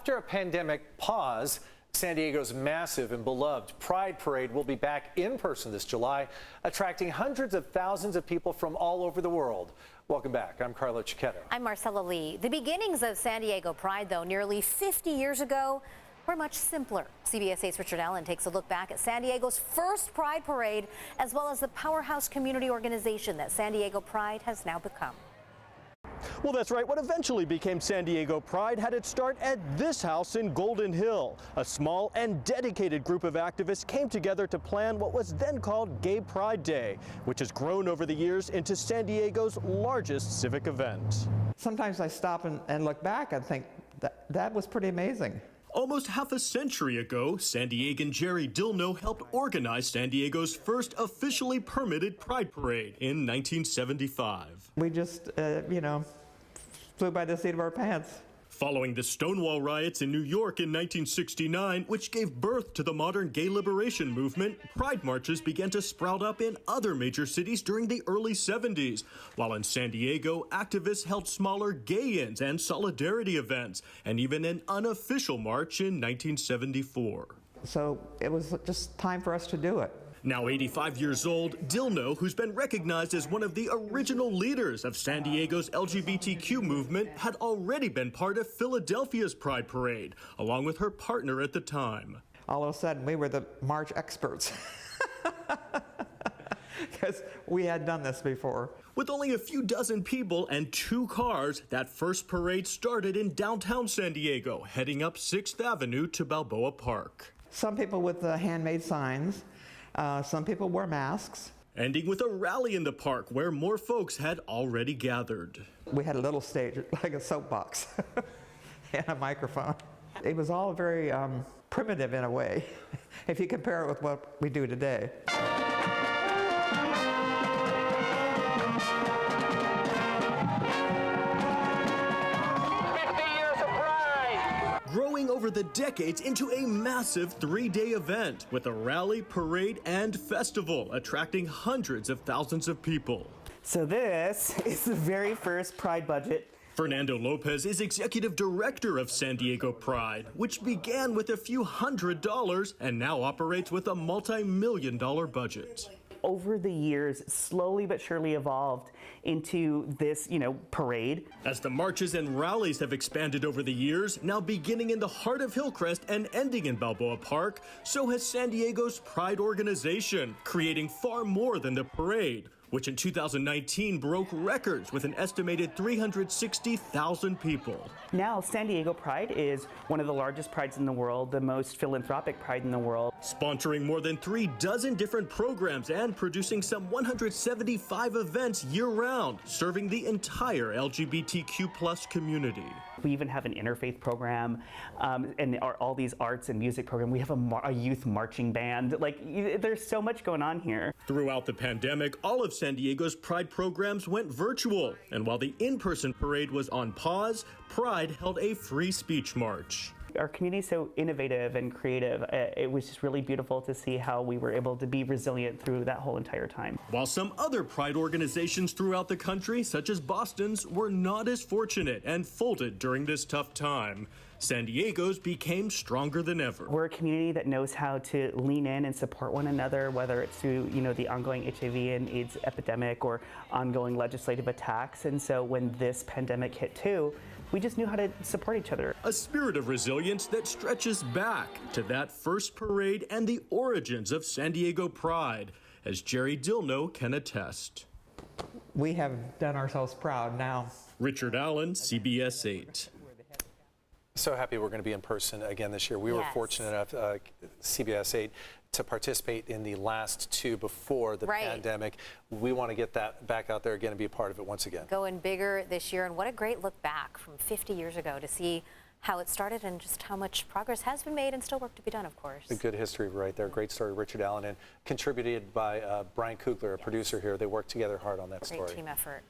After a pandemic pause, San Diego's massive and beloved Pride Parade will be back in person this July, attracting hundreds of thousands of people from all over the world. Welcome back. I'm Carlo Cicchetto. I'm Marcella Lee. The beginnings of San Diego Pride, though, nearly 50 years ago, were much simpler. CBS 8's Richard Allen takes a look back at San Diego's first Pride Parade, as well as the powerhouse community organization that San Diego Pride has now become. Well, that's right. What eventually became San Diego Pride had its start at this house in Golden Hill. A small and dedicated group of activists came together to plan what was then called Gay Pride Day, which has grown over the years into San Diego's largest civic event. Sometimes I stop and look back and think that was pretty amazing. Almost half a century ago, San Diegan Jerry Dilno helped organize San Diego's first officially permitted Pride Parade in 1975. We just, flew by the seat of our pants. Following the Stonewall riots in New York in 1969, which gave birth to the modern gay liberation movement, pride marches began to sprout up in other major cities during the early 70s. While in San Diego, activists held smaller gay-ins and solidarity events, and even an unofficial march in 1974. So it was just time for us to do it. Now 85 years old, Dilno, who's been recognized as one of the original leaders of San Diego's LGBTQ movement, had already been part of Philadelphia's Pride Parade, along with her partner at the time. All of a sudden, we were the march experts, because we had done this before. With only a few dozen people and 2 cars, that first parade started in downtown San Diego, heading up 6th Avenue to Balboa Park. Some people with handmade signs. Some people wore masks. Ending with a rally in the park where more folks had already gathered. We had a little stage, like a soapbox, and a microphone. It was all very primitive in a way, if you compare it with what we do today. Growing over the decades into a massive 3-day event with a rally, parade, and festival, attracting hundreds of thousands of people. So this is the very first Pride budget. Fernando Lopez is executive director of San Diego Pride, which began with a few $100s and now operates with a multi-million-dollar budget. Over the years, slowly but surely evolved into this, parade. As the marches and rallies have expanded over the years, now beginning in the heart of Hillcrest and ending in Balboa Park, so has San Diego's Pride organization, creating far more than the parade, which in 2019 broke records with an estimated 360,000 people. Now, San Diego Pride is one of the largest prides in the world, the most philanthropic pride in the world. Sponsoring more than 36 different programs and producing some 175 events year-round, serving the entire LGBTQ+ community. We even have an interfaith program and all these arts and music programs. We have a youth marching band. There's so much going on here. Throughout the pandemic, all of San Diego's Pride programs went virtual. And while the in-person parade was on pause, Pride held a free speech march. Our community is so innovative and creative. It was just really beautiful to see how we were able to be resilient through that whole entire time. While some other Pride organizations throughout the country, such as Boston's, were not as fortunate and folded during this tough time, San Diego's became stronger than ever. We're a community that knows how to lean in and support one another, whether it's through, the ongoing HIV and AIDS epidemic or ongoing legislative attacks. And so when this pandemic hit too, we just knew how to support each other. A spirit of resilience that stretches back to that first parade and the origins of San Diego Pride, as Jerry Dilno can attest. We have done ourselves proud now. Richard Allen, CBS 8. So happy we're going to be in person again this year. We were fortunate enough, CBS 8, to participate in the last 2 before the pandemic. We want to get that back out there again and be a part of it once again. Going bigger this year, and what a great look back from 50 years ago to see how it started and just how much progress has been made and still work to be done, of course. A good history right there. Great story, Richard Allen, and contributed by Brian Kugler, a producer here. They worked together hard on that story. Great team effort.